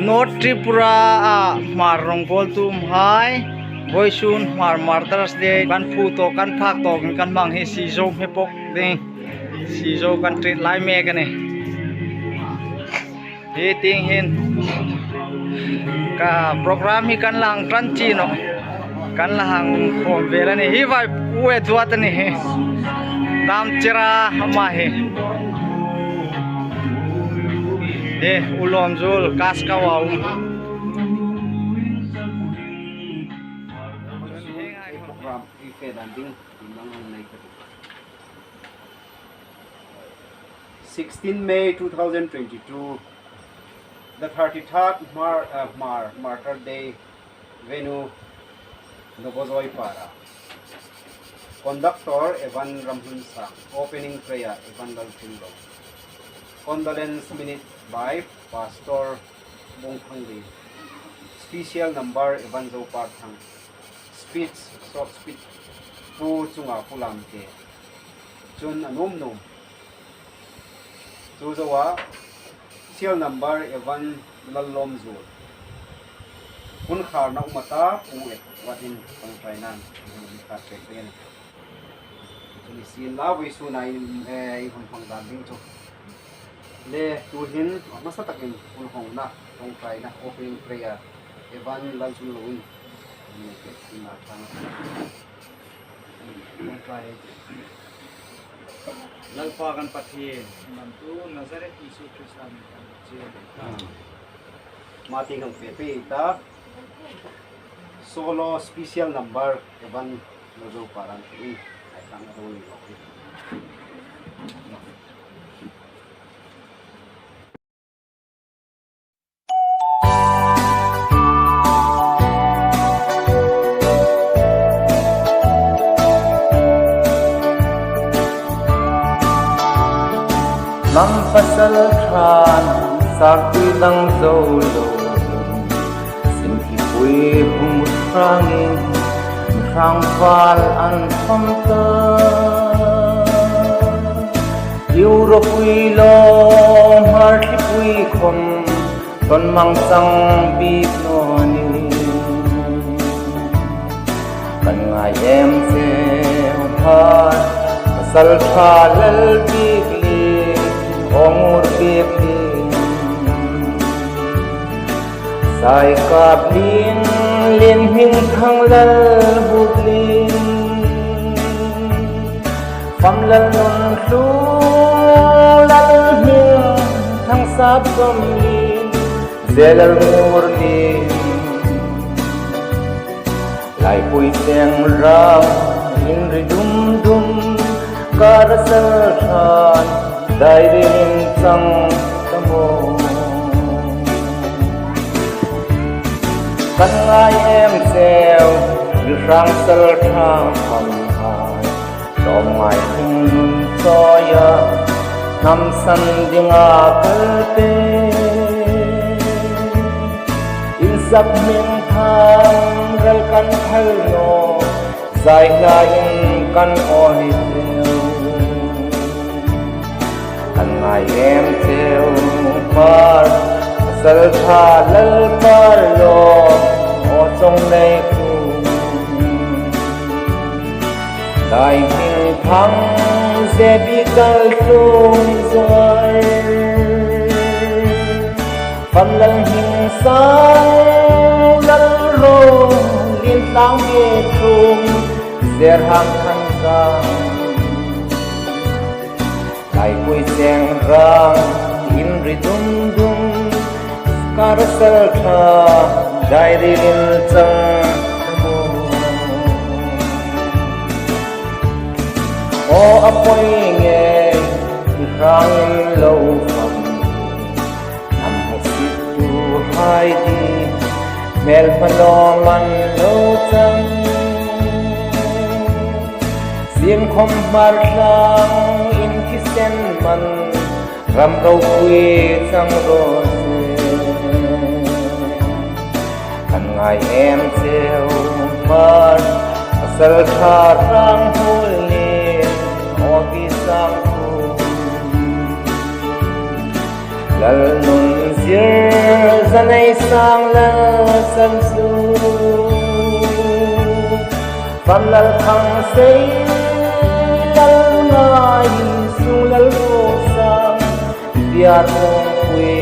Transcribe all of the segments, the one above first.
Not tripura Hmar rawngbawltu hai voisun Hmar martyrs day kan phuto kan phak to kan mang he si zo he pok ding si zo kan treat lai me kan ni he ting hin ka program hi kan lang tran chi no kan lang khom vela ni hi vai uwe duat ni he tam chira ma he ulom zul kas kawau program landing 16 May 2022 the 33rd martyr day venue Nogozoi Para conductor Evan Ramhunsa opening prayer Evan Lalchullo condolence minute by Pastor Bongthangli. Special number Evan Zoparthang. Speech, short speech. Tu chunga pulam ke. Chun anum num. Tu zawa. Special number Evan Lalom Zul. Kun khar na umata uet watin pangtrainan. Perfect. Ini sin la wi sunai ihun pangdanding tu. Le tuhin masa takin hmangna tong try na opening prayer Evan Lalchullo in na chang try lalpa kan pathi mantu Nazareth Isu Kristan mati ng pepe ta solo special number Evan Lalchullo parang in ay tang role Mang pasal khan sakti lang zolo Sim ki pui humut frangin Mihrang fal an pamta Euro pui lo Hmar ki pui khom Ton mang sang bit no ni Kan ngai em se Hmar pasal khalal bit Ongor pipin Sai kap lin Lin hing thang lal buk lin Pham lal nun hlu Lal hing thang sap gom lin Zelal ngur lin Lai pui seng rang In ri dum dum Karasal than Dai rin chang tamo Kan ngai em seo mihrang sal thang kham hai Dom ngai thing nun soya Nam san dinga kalte In sap min thang ral kan thal no Zai na in kan oi Ngai em theo par sal tha lal par lo o song nei ku dai hing thang ze bi kal tung zoi pham lal hing sang lal ro lin tang ye tung zer ham than sang Lai pui seng rang in ri dum dum Karasal tha dai rin chang O apoi nge mihrang lo pham Nam hasit tu hai di Mel paloman lo chang Sim khom mar lang in kisen man ram rau kui sang ro kan ngai em theo mar asal tha rang hul ni o bi sang thu lal nun zir zanay sang lal san su van lal khang say lal ngai sung lal ro sang bia thong quê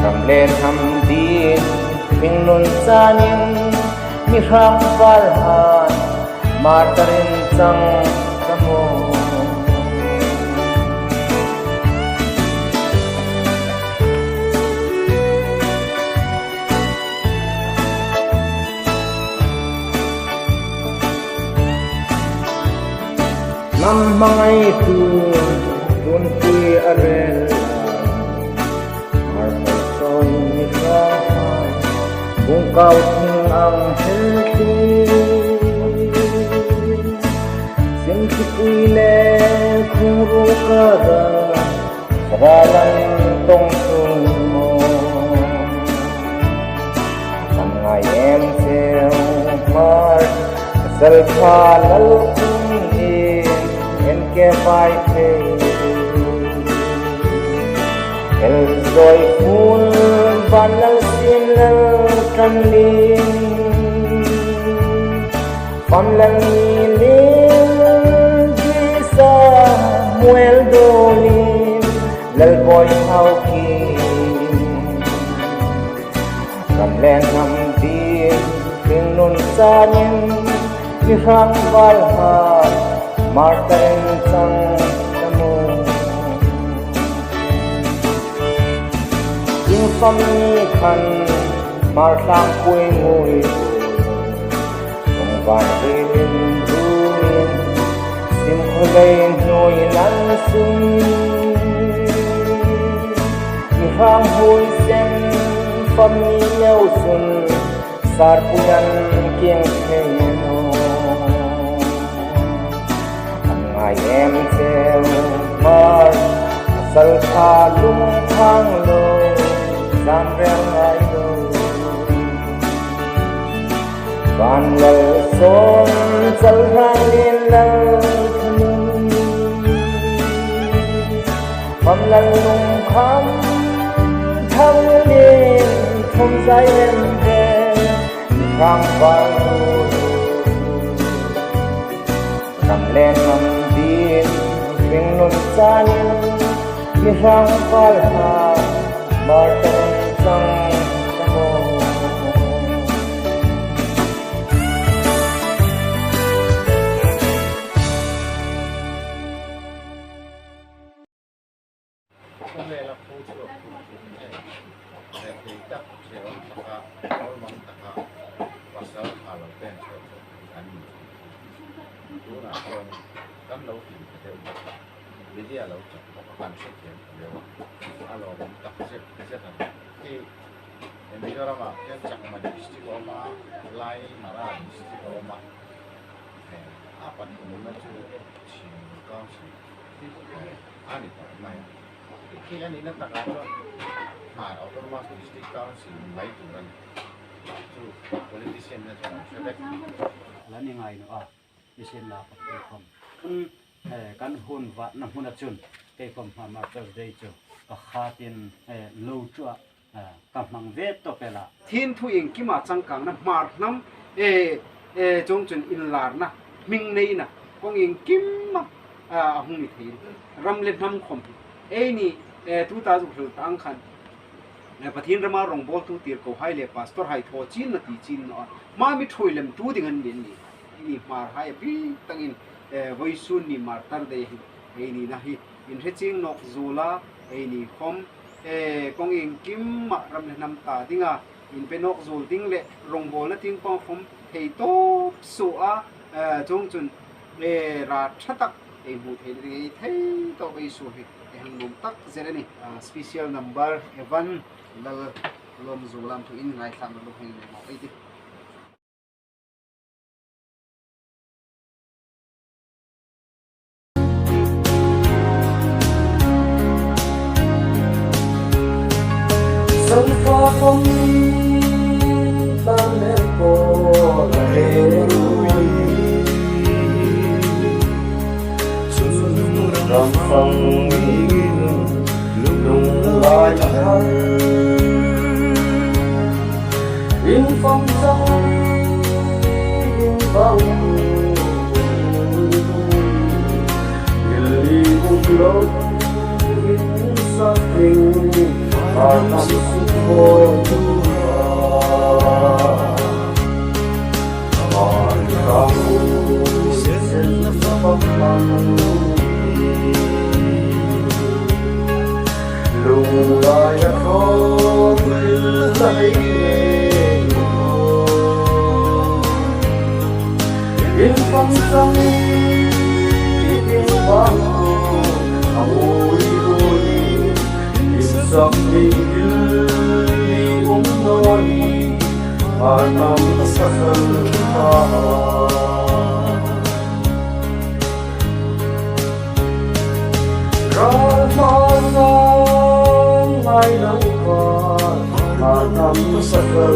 ram lên ham din mình nun sa nin mihrang valhan martyrin chang kamo nam mangai tu tun pui arel mar mai son mihrang kung kau ting ang helti sim ki pui le kung ru ka da ralan tong sung mo am ngai em seo mar sal pha lal kung en ke vai the el joyful van lal sim lal kan lin van lal ni lin sa muel dolin lal boy how ki kam len nam din ping nun sa nin mihrang valha martyr chang kamo in fam ni khan mar sang pui ngui song van hin ruin sim khulei noi lan sum ni hang hui sen fam ni leo sun sar puyan kieng theno ai em theo mar sal pha lung thang lo sam reng ai lo van lal son sal rang lin lal khun pham lal lung kham thang lin thom sai em ve rang van rang lên nam din ping nun sa nin mihrang valha martyr chang kamo kan lo fi ke de dia lo cha ko kan se ke le wa alo ta se ta ki en mi ora ma ke chak ma district o ma lai mara district o ma apa ni mo chu chi ka si ani ta mai ki ani na ta ka lo ma autonomous district council mai tu ran chu politician na cha se de la ni ngai no a isen la pa kom kan hun wa na huna chun ke kom ma Thursday chu ka khatin lo chua ka mang ve to pela thin thu ing ki ma chang kang na mar nam chong chun in lar na ming nei na kong ing kim ma hung mi thin ram le nam khom ni 2000 tang khan pathin rama rawngbawltu tir ko hai le pastor hai tho chin na ti chin no ma mi thoilem tu ding an din ni mar hai pi tangin voisun ni martyr de ni na hi in heching nok zula ni khom kong ing kim ma ram le nam ta dinga in pe nok zul ding le rawngbawl na ting pang khom thei to su a chong chun ra thatak mu thei thei to bei su hi hang nom tak zerani special number evan lal lom zulam tu in ngai thang lo hei mo ai ti sông pha phong ban lên phố là ram sang lung lai thân in phong trăng in vang in ly lâu in sa kinh ta năm khôi lung lai khôn lấy in phong trăng in vang ôi ôi in sắc in đi nói năm sắc ta Mai nắng qua năm sắc ta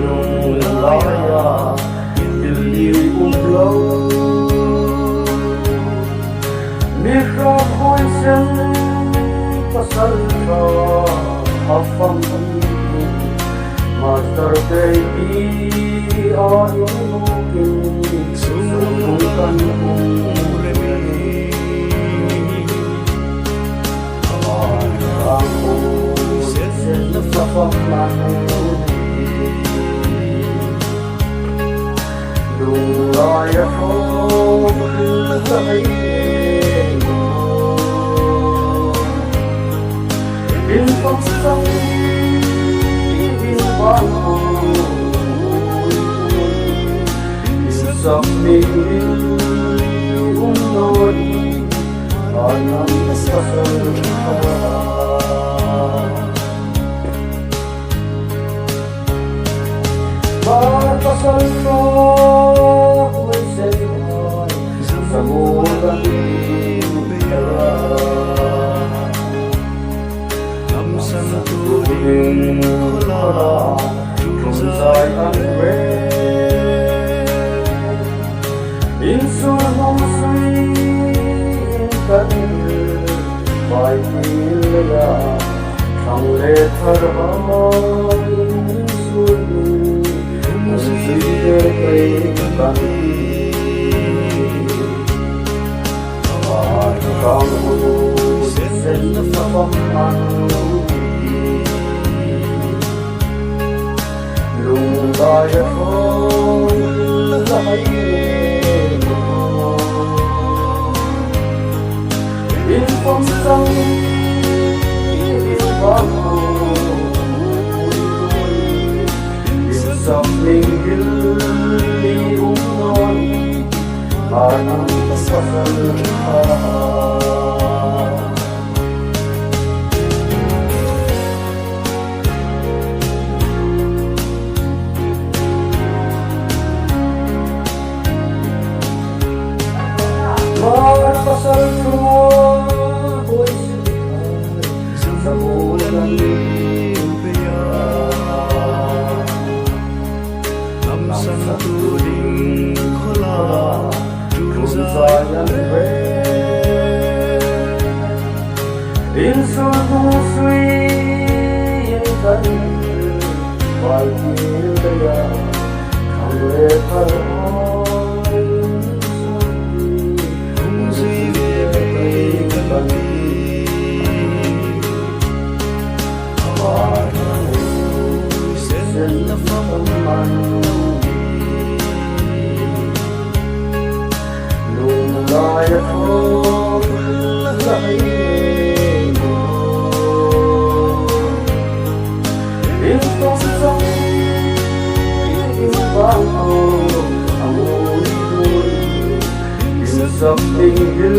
lung lai đi lâu mihrang hoi sen pasal ra afam martyr baby ayun king sungkan aku sen afam lung lai khôn lấy in phong trăng in vang in sắc mình nói năm sắc pasal kau bersedih semoga Tuhin kola Kumsai anwe Insur hong sui Kanil Bai pilya Thang le thar hai Insur Insur kai kanil Kang sen sapam anu lung lai khôn lấy in phong trăng in vang in sắc mình đi nói năm sắc pasal kau bersedih semoga năm tuhin kola kumsai anwe insur hong sui kanil bai pilya thang le thar lung lai khôn lấy in phong trăng in vang ôi ôi in sắc tình đi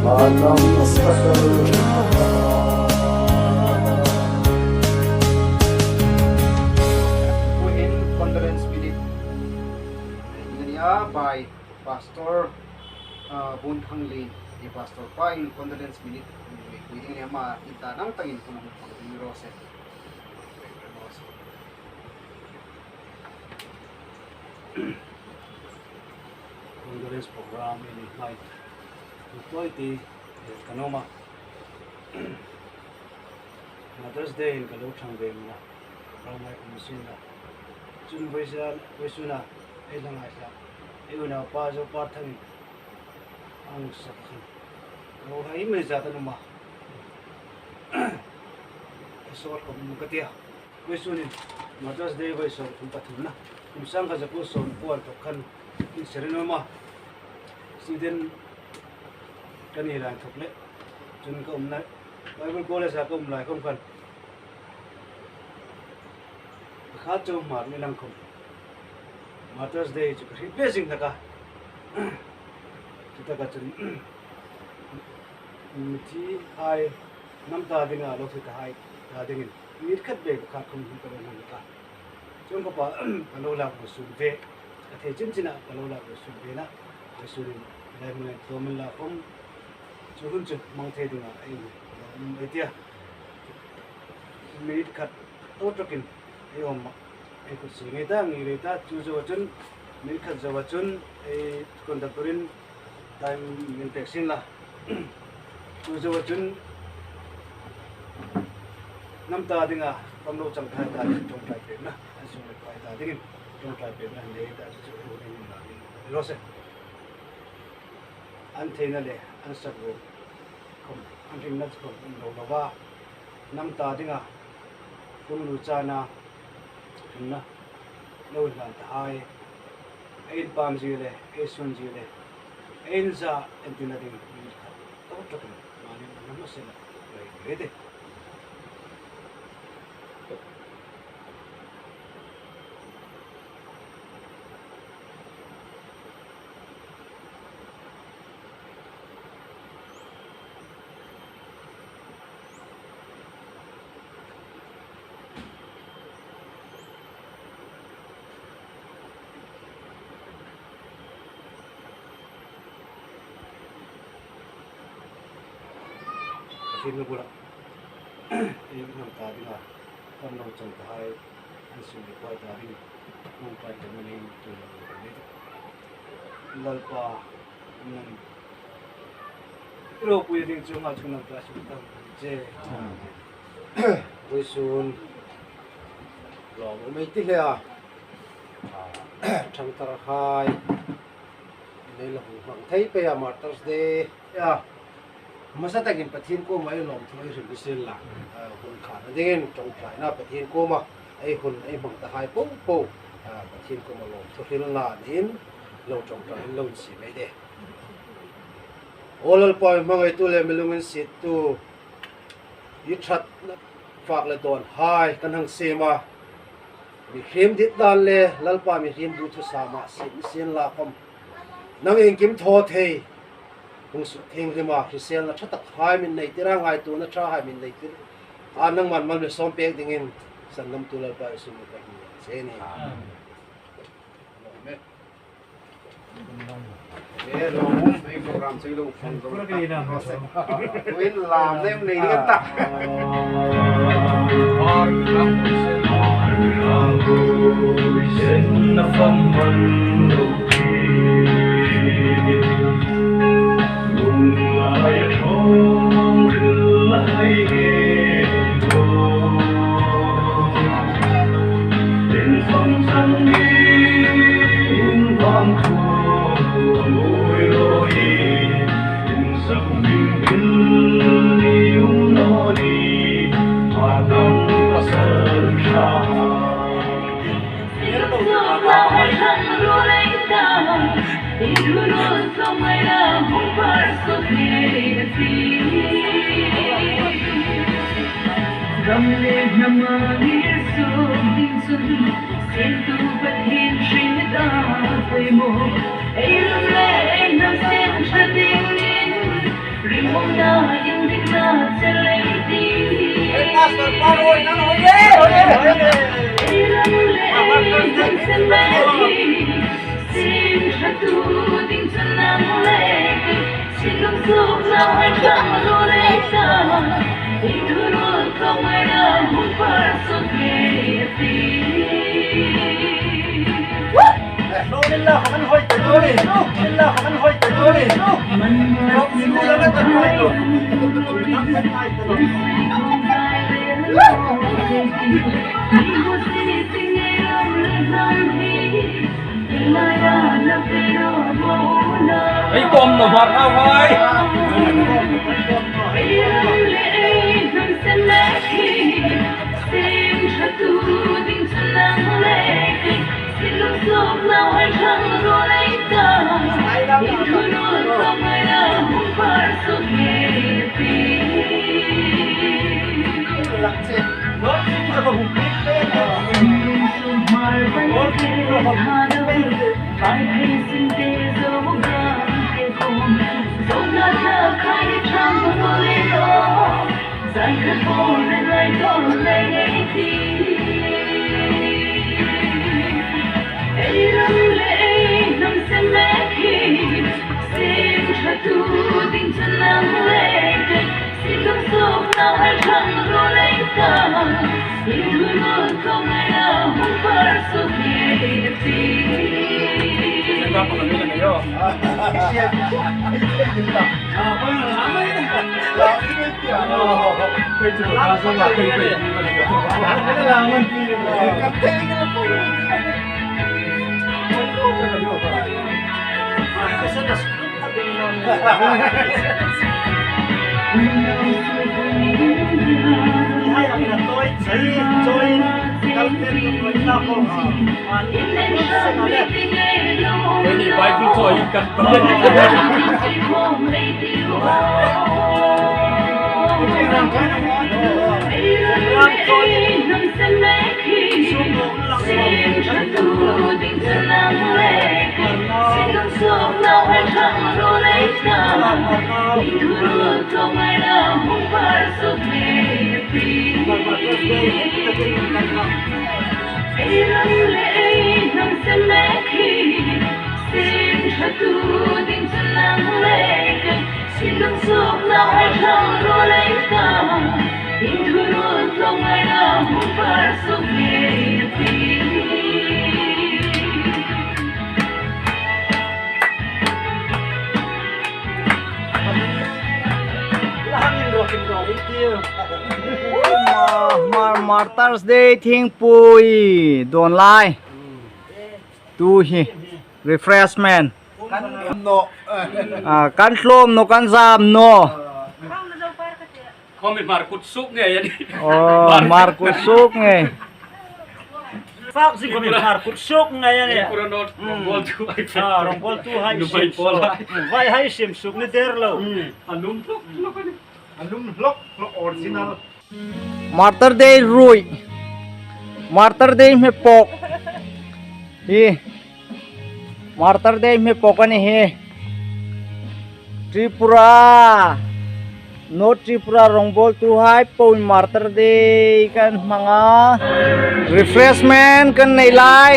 nói năm sắc by Pastor Bun Hangli di Pastor Paing condolence minute within ama kita nang tangin ko ng Rose condolence program in night toy ti kanoma Mother's Day in kalau chang ve na ramai komisin na chun voisuna ai lang asa ai una pa jo pa thang ang sakhan lo hai me jata numa sor ko mukatia voisunin Mother's Day voisor kum pathuna kumsang ka japo son ko to khan in serenoma siden kanira thokle chun ko umna Bible college ako umlai kom kan kha cho mar ni lang kom Mother's Day chu kri blessing taka kita ka chun thi ai nam ta dinga lo thi ta hai ta dingin mir khat be kha kom hin ka ban ka chun ko pa alo la ko su ve ka the chin china alo la ko su ve na ko su ni lai mun to mun la kom chu hun chu mang the dinga ai Media made cut totokin ayom ay ko singita ngirita chuzawachun made cut zawachun ay contemporary time intexin la chuzawachun namta dinga pamlo changthai ta chong thai pe na asu le pai ta dingin chong thai pe na le ta chu ni na lose an theina le an sabu kom an ring na ko no lawa nam ta dinga kum lu chana na lo na ta ai ai pam ji le ai sun ji le ai za entina ding ni ka to to ko mani na se la le de Ini pula, ini nam tadi lah, kan nam cantai, isu ni kuat tadi, mungkin dengan ini tu ni, lalpa, nam, kalau punya ding cuma cuma kelas kita, je, wisun, lalu mesti lah, cantar hai, ini lah, mang thai pe ya Mother's Day, ya. Masa tagin pathin ko mai lom thloi rin bisil la hun kha na ding tong thlai na pathin ko ma ai hun ai bang ta hai po po pathin ko ma lom thil la nin lo tong thlai lo si mai de olal poi mangai tu le melungin sit tu yi that fak le don hai kan hang se ma mi khem dit dan le lalpa mi him du thu sa ma sin la kom nang eng kim tho thei thing thì mà khi xem là chắc tập hai mình này ra ngoài tụ nó cho hai mình này chứ năng man được xong bẹt tiếng in sản năm tụ là bài số một cái gì này để rồi cái program xây dựng phần rồi quên làm thêm này đi ta Ấy con mà hoạt ao ơi. Ini baik tu ikan Martyr's Day thing pui don lai tu hi refreshment kan hlom no kan zam no Không biết mà cút súp nghe vậy đi. mar kusuk nge Fak sih kami har kutsuk ngaya ni. Kurang not rawngbawltu ai. Rawngbawltu hai Dubai sim pola. vai hai sim suk ni der lo. Alum tu. lock original. Martyr Day rui Martyr Day me pok hi Martyr Day me pok ani hi Tripura no Tripura rawngbawltu hai poi Martyr Day kan hmanga refreshment kan nei lai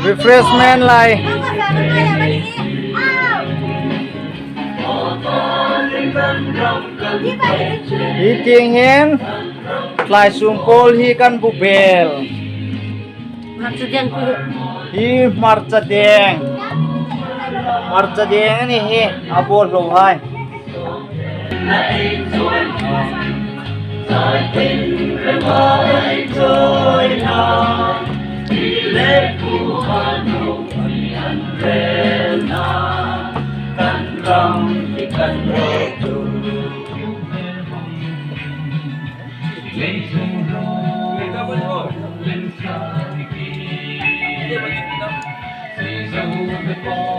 refreshment lai hi ting hen tlai sum kol hi kan bu bel hi marcha deng ani hi abol lo hai Kita